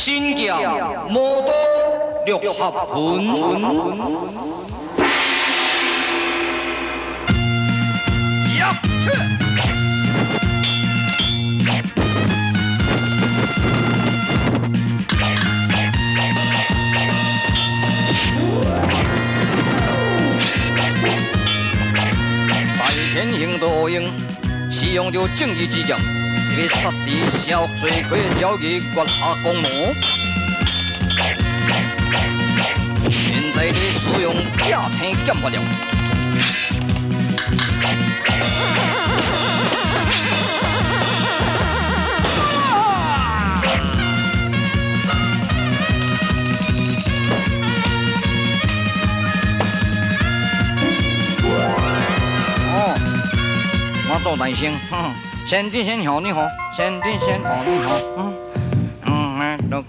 新疆摩多六合魂。大天行道应，使用着正义之剑，要杀敌消罪魁交易，割下公魔。现在你使用亚青剑法了。我做大声，先顶先好你好，先顶先好你好，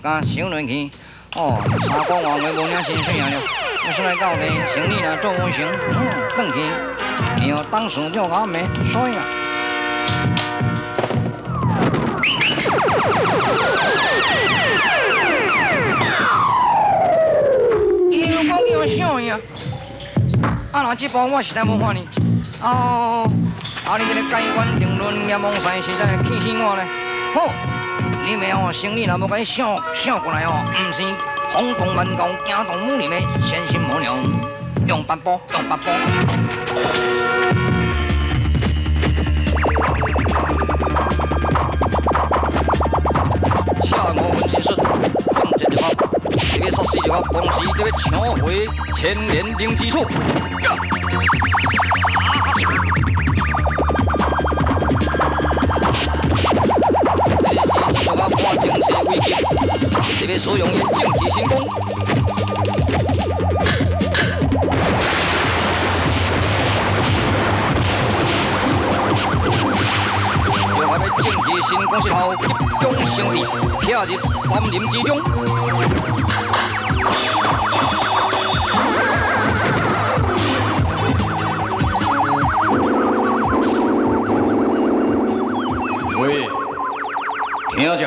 大家收落去。三个话话无领薪水啊了，我是来到的，生意若做无成，转去，以后当事就我没所以啊。伊又讲叫啥呀？若这部我实在无法呢。你这个改观定论阎王赛实在气死我咧！好，你们生理若无甲伊想过来毋是轰动万教，惊动武林的先心魔鸟，用八步，用八步。恰我分身术，困这六合，特别杀死六合，同时特别抢回千年灵之术。我正势危急，特别使用伊正气神功。用我的正气神功时候，集中胜利，飘入森林之中。喂，听着。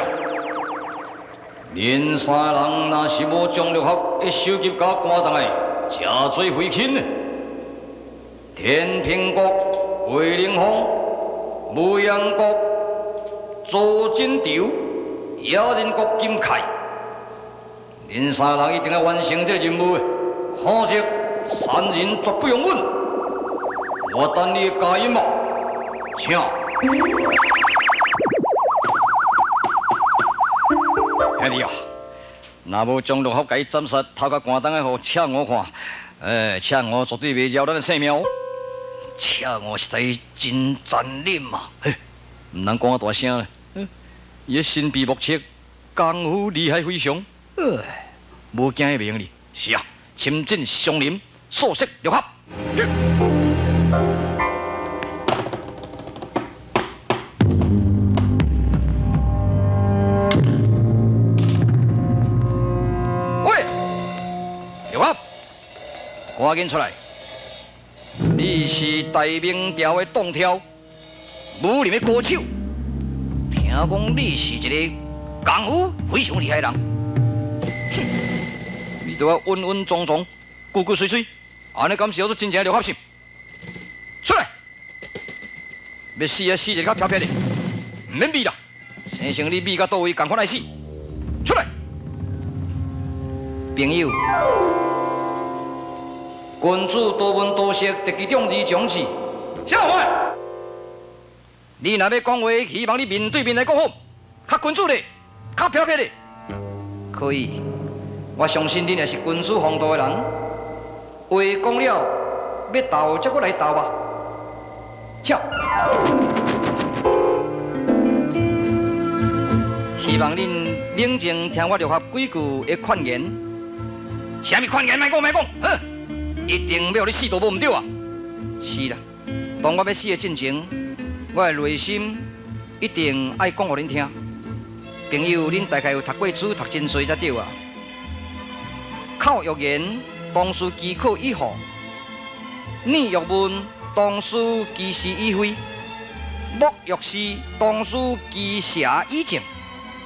恁三人若是无将六合一收集甲赶倒来，真做废寝呢。天平国魏灵峰、武阳国周金朝、野人国金凯，恁三人一定要完成这个任务。可惜三人绝不容阮，我等你加引吧，请。兄弟啊，若无将六合甲伊斩杀，头壳寒当个互赤我看，赤我绝对袂饶咱的性命。赤我实在真残忍嘛，唔通讲啊大声咧。伊个神秘莫测，功夫厉害非常，无惊伊袂用哩。是啊，亲近上林，素食六合。赶紧出来！你是大明朝的党挑，武林的高手。听讲你是一个功夫非常厉害的人，你都要稳稳重重、骨骨髓髓，安尼敢是叫做真正六合性？出来！要死啊，死一个较飘飘的，唔免比啦。生成你比甲倒位，赶快来死！出来，朋友。君主多闻多识，特其重义重视。啥话？你若要讲话，希望你面对面来讲好，较君主嘞，较飘飘嘞。可以，我相信你也是君主风度的人。话讲了，要斗则过来斗吧。请。希望恁冷静听我六合几句的劝言。啥物劝言？莫讲，一定要你死都无唔对啊！是啦，当我要死的进前，我的内心一定爱讲互恁听。朋友，恁大概有读过书，读真多才对啊。口欲言，当思饥渴以后；耳欲闻，当思饥食以非；目欲视，当思饥舍以静；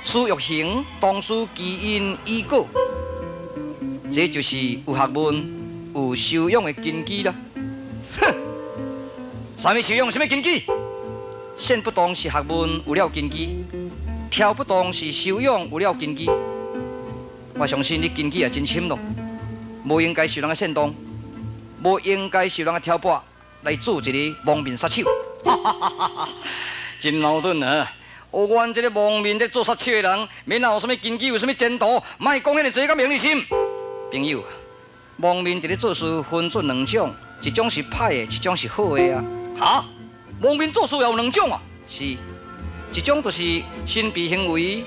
事欲行，当思基因已果。这就是有学问、有修养的根基啦。哼，什么修养？什么根基？线不动是学问有了根基，跳不动是修养有了根基。我相信你根基也真深咯，无应该受人个煽动，无应该受人个挑拨来做一个亡命杀手。哈哈哈哈哈！真矛盾啊！有阮这个亡命在做杀手的人，免有什么根基，有什么前途，莫讲遐尼多甲名利心。朋友，亡命伫咧做事分做两种，一种是歹的，一种是好的啊。哈？亡命做事也有两种啊？是，一种就是身避行为，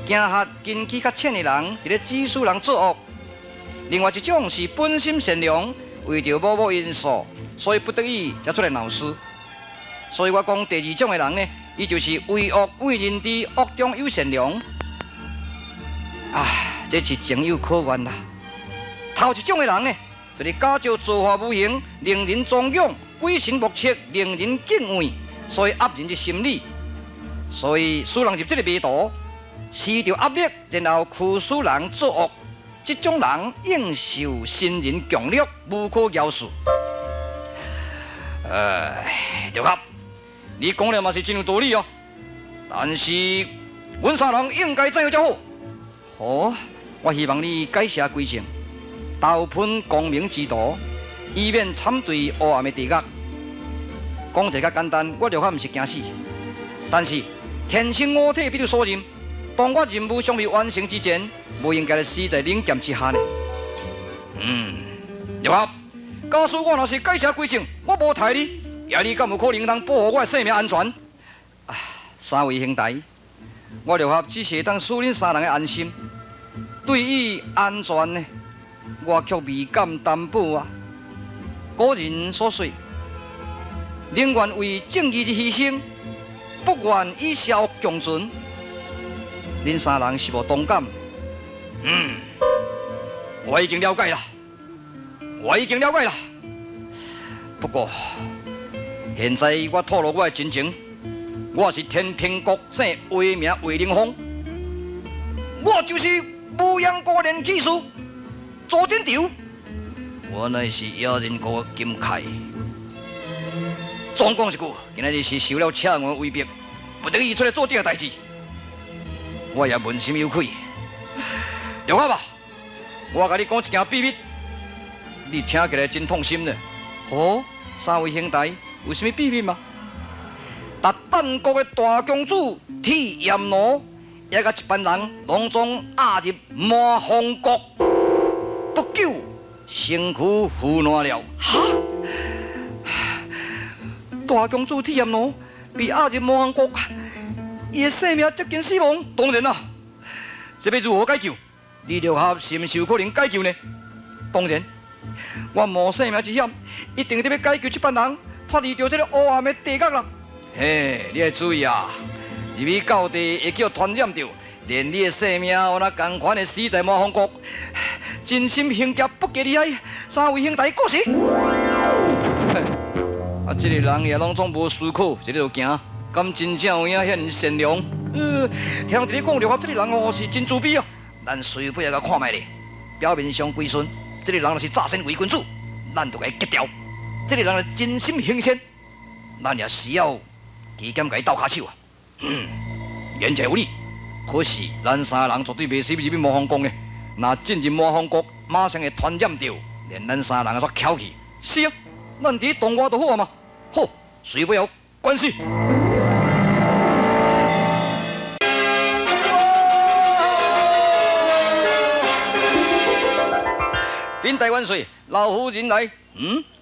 惊吓根基较浅的人，伫咧指使人作恶；另外一种是本心善良，为着某某因素，所以不得已才出来闹事。所以我讲第二种的人呢，伊就是为恶为人知，恶中有善良。这是情有可原啦。头一种的人呢，就是假招造化无形，令人崇仰，鬼神莫测，令人敬畏，所以压人的心理，所以使人入这个迷途，施着压力，然后驱使人作恶。这种人应受新人强力，无可饶恕。刘合，你讲的嘛是真有道理哦，但是阮三人应该怎样才好？好，我希望你改写规程。投喷光明之徒，以免惨对黑暗的地狱。讲一个较简单，我刘法毋是惊死，但是天生我体必须所任。当我任务尚未完成之前，无应该死在冷剑之下呢。刘法，假使我若是改写规程，我无害你，也你敢有可能通保护我的生命安全？三位兄弟，我刘法只是当使恁三人的安心，对于安全呢？我却未敢担保啊！古人所说，宁愿为正义之牺牲，不愿以邪恶共存。恁三人是无同感？我已经了解了，不过，现在我透露我的真情，我是天平国姓魏名魏凌风，我就是无阳国连起事。左金条，我乃是野人国的金凯。总讲一句，今日是受了车员威逼，不得已出来做这个代志，我也问心有愧。刘阿爸，我甲你讲一件秘密，你听起来真痛心呢。三位兄弟，有什么秘密吗？达旦国的大公主铁焰奴，也甲一班人拢总押入魔方国。不久，身躯腐烂了。哈！大公主铁焰奴被押入魔王国，伊的性命接近死亡。当然啦，这要如何解救？你刘合是毋是有可能解救呢？当然，我冒性命之险，一定得要解救这班人，脱离掉这个黑暗的地狱啦。嘿，你要注意啊！入去到地会叫传染着，连你的性命有那同款的死在魔王国。真心行劫不计厉害，三位兄弟过世。这个人也拢总无思考，一日就行，敢真正有影遐尼善良？听人伫咧讲刘合这个人哦是真自卑啊。咱随便甲看卖咧，表面上归顺，这个人若是诈身伪君子，咱就该结掉。这个人若真心行善，咱也需要提剑甲伊斗骹手啊。言者有理，可是咱三人绝对袂使入去魔方宫呢。若进入魔方国，马上会传染着，连咱三人煞翘起。是啊，咱伫同我就好啊嘛。好，随便有关系。禀大元帅，老夫人来。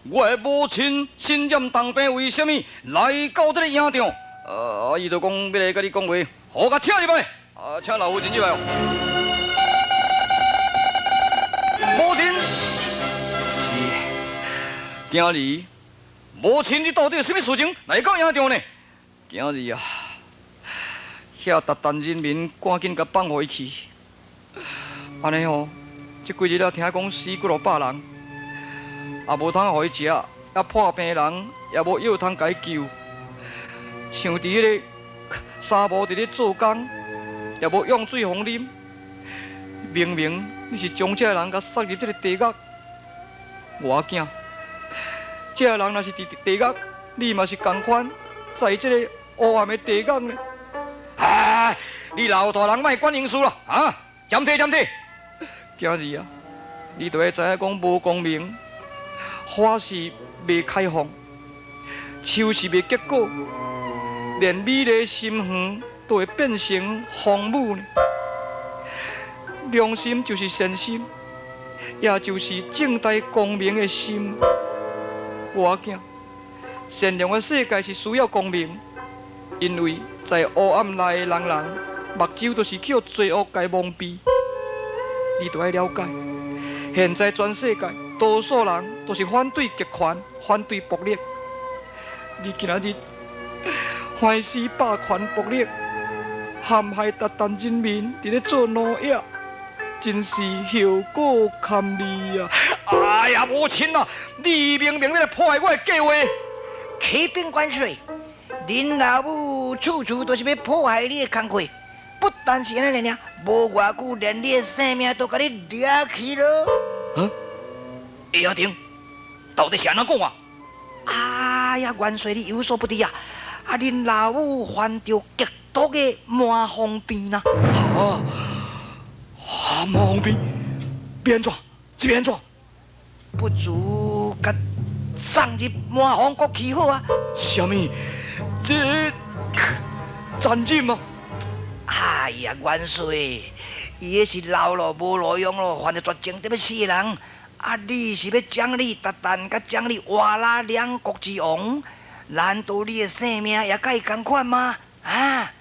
我的母亲身染重病，为什么来到这个营场？伊就讲要来甲你讲话，好，甲请入来。请老夫人入来。母亲，是今日母亲，你到底有什么事情来到营场呢？今日啊，遐达旦人民赶紧甲放回去。安尼哦，这几日啊，听讲死几落百人，也无通互伊食，啊破病的人也无药通甲伊救。像伫迄个沙漠伫咧做工，也无用水互啉。明明你是将这个人甲送入这个地狱，我囝，这个人若是伫地狱，你嘛是同款，在这个黑暗的地狱呢。哎，你老大人莫管闲事啦，啊，暂停暂停。今日啊，你就会知影讲无光明，花是未开放，树是未结果，连美丽心园都会变成荒芜呢。良心就是善心，也就是正大光明的心。我囝，善良的世界是需要光明，因为在黑暗内的人目睭都是去罪恶给蒙蔽。你都要了解，现在全世界多数人都是反对极权、反对暴力。你今仔日欢喜霸权暴力，陷害达旦人民伫咧做奴役。真是后果堪虑啊！哎呀，母亲啊，你明明在破坏我的计划。启禀元帅，恁老母处处都是要破坏你的工课，不但是安尼尔，无偌久连你的性命都甲你掠去了。啊？叶阿婷，到底是安怎讲啊？哎呀，元帅你有所不知啊！啊，恁老母患着极毒的麻风病呐。麻风病，变怎？这变怎？不如甲送入麻风国去好啊！什么？这残忍吗？哎呀，元帅，伊个是老了无路用咯，犯着绝情得要死的人。啊，你是要奖励达旦，甲奖励瓦拉两国之王？难道你的性命也甲伊同款吗？啊，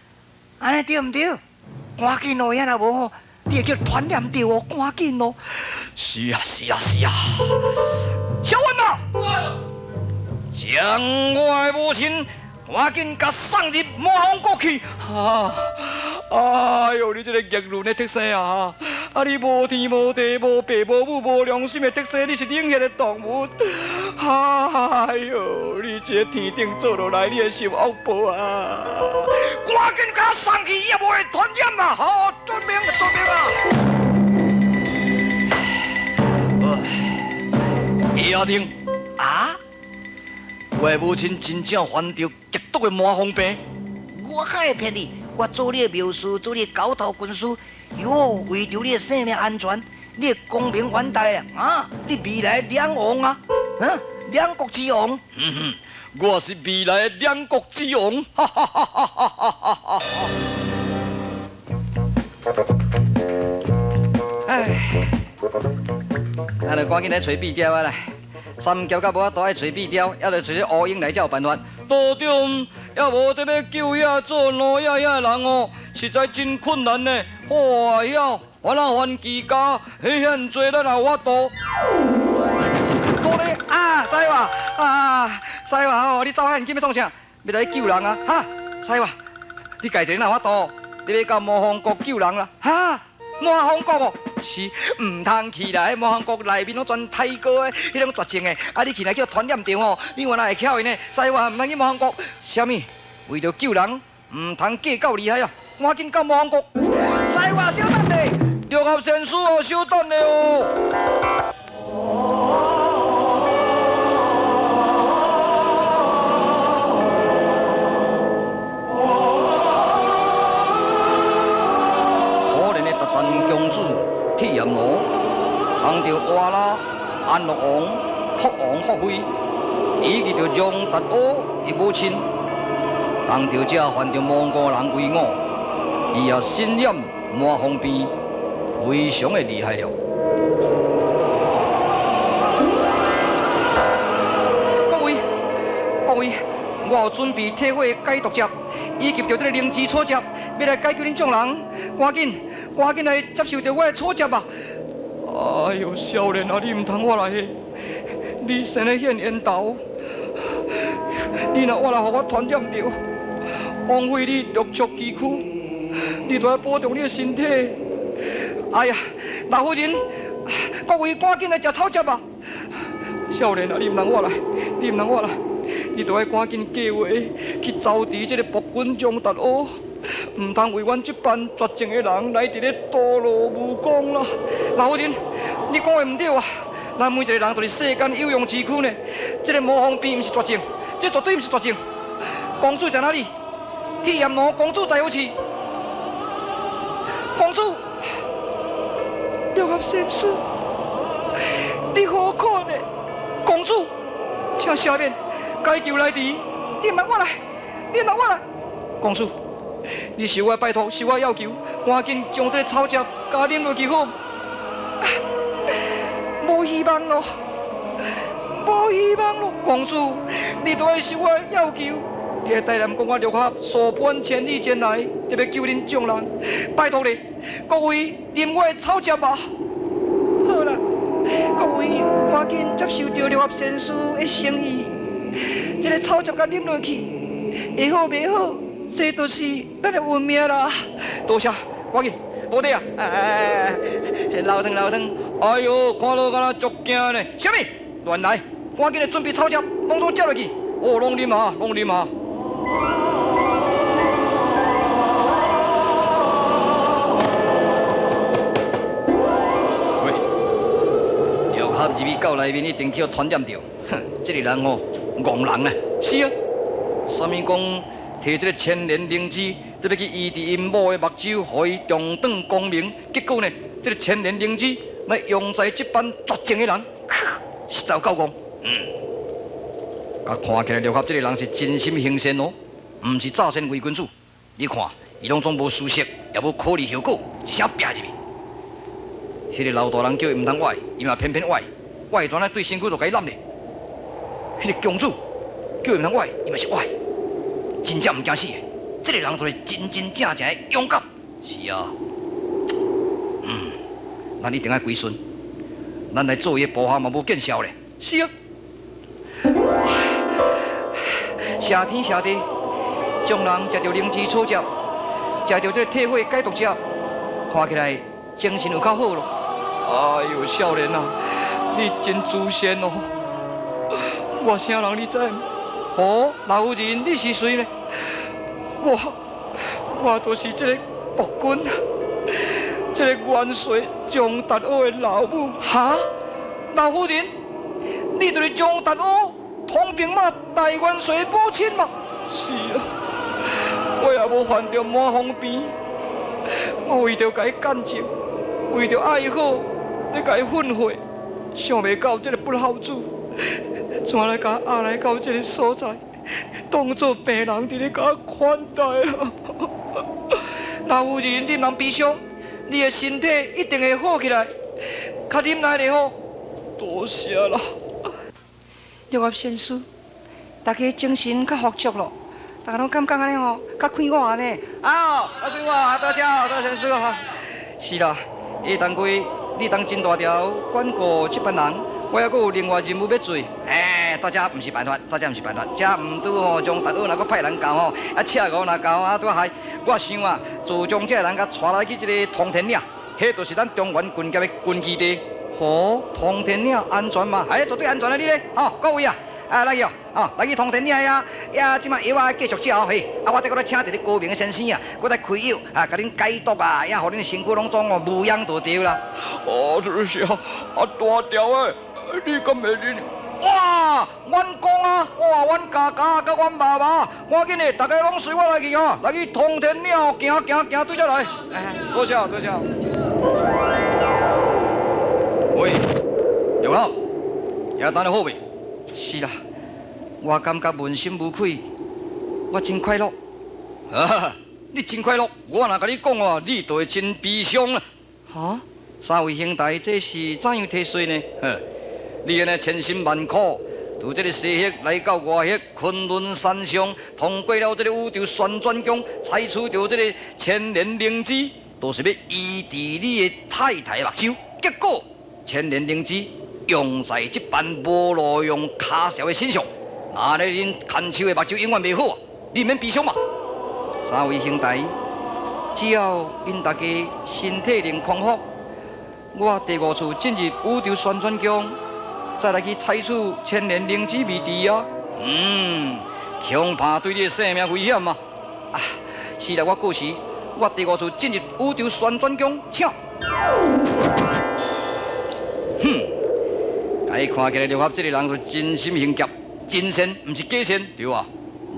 安尼对唔对？赶紧咯，遐若无吼。你会叫传染着哦，赶紧哦！是啊，是啊，是啊！小文啊，将我的母亲赶紧甲送入麻风国去！哎呦，你这个逆伦的特性啊！啊，你无天无地无爸无母无良心的特性，你是冷血的动物！哎呦，你这天顶做落来，你会受恶报啊！赶紧甲送去，也无会传染啦！好，遵命，遵命啊！叶阿婷啊，我的母亲真正患着极毒的麻风病。我哪会骗你？我做你的秘书，做你的高头军师，哟，为着你的生命安全，你的光明远大啊！你未来两王啊，两国之王。我是未来的两国之王。哈哈哈哈哈哈！哎，咱就赶紧来找笔雕啊来。三桥到无法度爱找笔雕，还得找这乌鹰来才有办法。道中也无得要救遐做奴役遐人哦，实在真困难呢。哎呀，我那还其家，迄遐多咱也有法度。多咧啊，师傅啊，师傅哦，你走遐紧要创啥？要来救人啊？哈，师傅，你家己哪有法度？你要到魔方国救人啦？哈？魔方国哦，是唔通去啦！迄魔方国内面拢全太高的，迄种绝情的，啊！你去来叫传染着哦，你原来会巧因呢？师傅唔通去魔方国，什么？为着救人，唔通计较厉害啦！赶紧到魔方国。师傅稍等咧，六合仙师哦，稍等咧哦。公主铁炎罗，当着瓦拉、安乐王、福王、福妃，以及着杨达欧的母亲，当着这犯着蒙古人为我，伊也身染麻风病，非常的厉害了。各位，我有准备体会解毒汁，以及着这个灵芝草汁，要来解救恁众人，赶紧来接受着我的草汁吧！哎呦，少年啊，你唔通我来下，你生得现缘投，你若我来，互我传染着，枉费你六足崎岖，你都要保重你的身体。哎呀，老夫人，各位赶紧来食草汁吧！少年啊，你唔通我来，你都要赶紧计划去招敌这个暴君将达欧。唔通为阮这般绝情的人来伫咧堕落无功啦！老夫人，你讲的唔对啊！咱每一个人都是世间有用之躯呢。这个魔方边唔是绝情，这绝对唔是绝情。公主在哪里？铁炎罗公主在何处？公主，六合先生，你好可呢？公主，请下面该救来敌，你让我来，你让我来，公主。你受我拜托，受我要求，赶紧将这个草汁加啉落去好。无希望咯，无希望咯，公主，你都要受我要求。你的大南公我六合数番千里前来，特别救恁众人，拜托你，各位啉我的草汁吧。好啦，各位赶紧接受着六合先师的诚意，这个草汁甲啉落去，会好袂好？这都是咱的运命啦！多谢，赶紧，无得啊！老汤老汤，哎呦，看落敢若足惊呢！什么？乱来！赶紧来准备草汁，拢都接落去。哦，拢啉下，拢啉下。喂，六合入去到内面一定去传染着。哼，这个人哦，戆人啊！是啊，啥物讲？摕这个千年灵芝，特别去医治因某的目睭，互伊重转光明。结果呢，这个千年灵芝来用在这般绝情的人，实在够戆。甲看起来六合这个人是真心行善哦，唔是诈善伪君子。你看，伊拢总无思息，也无考虑后果，一声拼入去。迄个老大人叫伊唔通歪，伊嘛偏偏歪，歪转来对身躯就该揽咧。迄个公主叫伊唔通歪，伊嘛是歪。真正唔惊死的，这个人就是真真正正的勇敢。是啊，咱一定要归顺，咱来做伊的部下嘛无见效咧。是啊，谢天谢地，众人食着灵芝草汁，食着这退火解毒汁，看起来精神有较好咯。哎呦，少年啊，你真自善哦！我啥人你知？哦，老夫人，你是谁呢？我就是这个国君，这个元帅江达欧的老母。哈，老夫人，你就是江达欧通兵马大元帅母亲吗？是啊，我也无犯着满方边，我为着甲伊干净，为着爱好，你甲伊训悔，想袂到这个不孝子。怎来甲押来到这个所在，当作病人伫咧甲款待啊！老夫人，你人悲伤，你的身体一定会好起来，较忍耐咧吼。多谢啦，六合先师，大家精神较富足咯，大家拢感觉安尼吼，较快活安尼。啊，较快活，多谢多谢先师哈。是啦，下当归你当真大条管顾这班人。我还阁有另外任务要做，大家唔是办法，大家唔是办法，这唔拄吼，将大佬若阁派人教吼，赤狗若教拄害，我想啊，自将这人甲带来去这个通天岭，迄就是咱中原军界的军基地。通天岭安全嘛？绝对安全啊！你咧，各位啊，来去来去通天岭呀，即马药啊继续吃我再搁来请一个高明的先生啊，搁来开药甲恁解毒啊，互恁的身躯拢总无恙就对啦。这是大条诶。你敢会认？哇！阮公啊，哇！阮家家甲阮爸爸，赶紧的，大家拢随我来去来去通天岭，行对才来。多谢多谢。喂，刘浩，也等得好未？是啦，我感觉问心无愧，我真快乐。你真快乐，我若甲你讲你就会真悲伤啦。三位兄弟，这是怎样体水呢？你安尼千辛万苦，从这个西域来到外域昆仑山上，通过了这个宇宙旋转宫，采取到这个千年灵芝，都是要医治你的太太的目睭。结果千年灵芝用在这般无路用卡小的身上，那咧恁看手的目睭永远袂好你免悲伤嘛。三位兄弟，只要因大家身体能康复，我第五次进入宇宙旋转宫。再来去采取千年灵芝秘籍啊！恐怕对你的性命危险嘛！是啦，我过时，我第五次进入宇宙旋转宫，请。该看起来六合这个人是真心行侠，真善，毋是假善，对啊。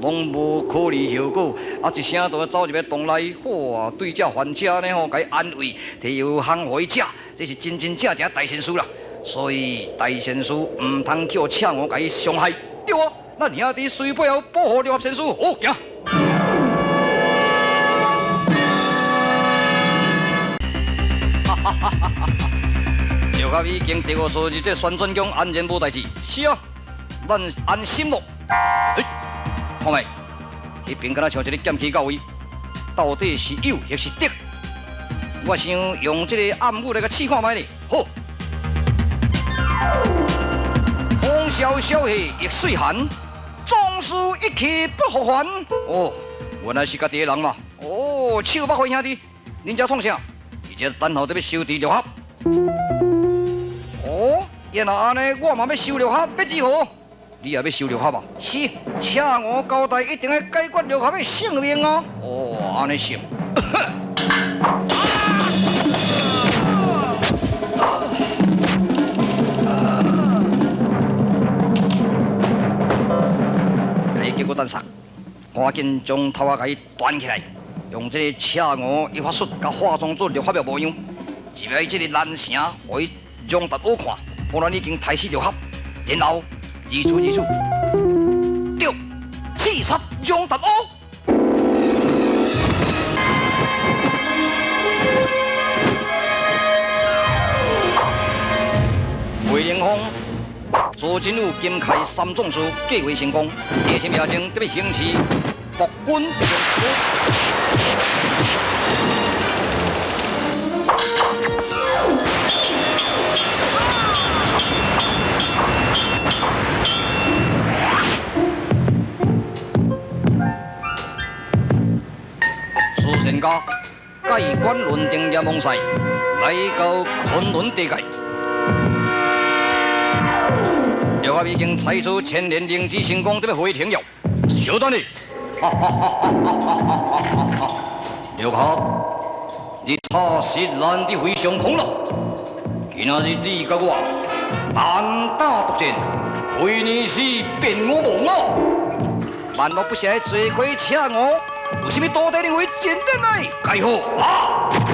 拢无考虑后果，一声就走入个洞内，哇！对这患者呢吼，该安慰，提药行互伊吃，这是真真正正大善事啦。所以大善事毋通叫赤我甲伊伤害，对啊。咱兄弟随背后保护六合善事，好行。六合已经第五次入这旋转宫，安然无代志。是啊，咱安心咯。看卖，迄边敢若像一个剑气到位，到底是有还是得？我想用这个暗语来甲试看卖咧。好，风萧萧兮易水寒，壮士一去不复还。哦，原来是家己的人嘛。哦，手把回兄弟，恁遮创啥？伊这等候得要收治六合。哦，原来安尼，我嘛要收六合，要如何？你也要收六合啊？是，请我交代，一定要解决六合的性命啊！哦，安尼行。来，结果等杀，赶紧将头仔甲伊端起来，用这个赤鹅一法术，甲化妆做六合的模样，入来这个蓝城，互伊让达好看。不然已经抬死六合，然后。二处，对，刺杀杨达欧。魏凌风，左真武金开三种术，计划成功，夜深夜静得要行刺伏军。苏神家盖棺论定阎王赛，来到昆仑地界。六合已经采取千年灵机成功，得要回天了。小等你，六合，你确实难得非常狂了。今仔日你甲我单打独战，回你是变我梦啊！万莫不是来罪魁赤我，有啥物道理认为简单来？该好啊！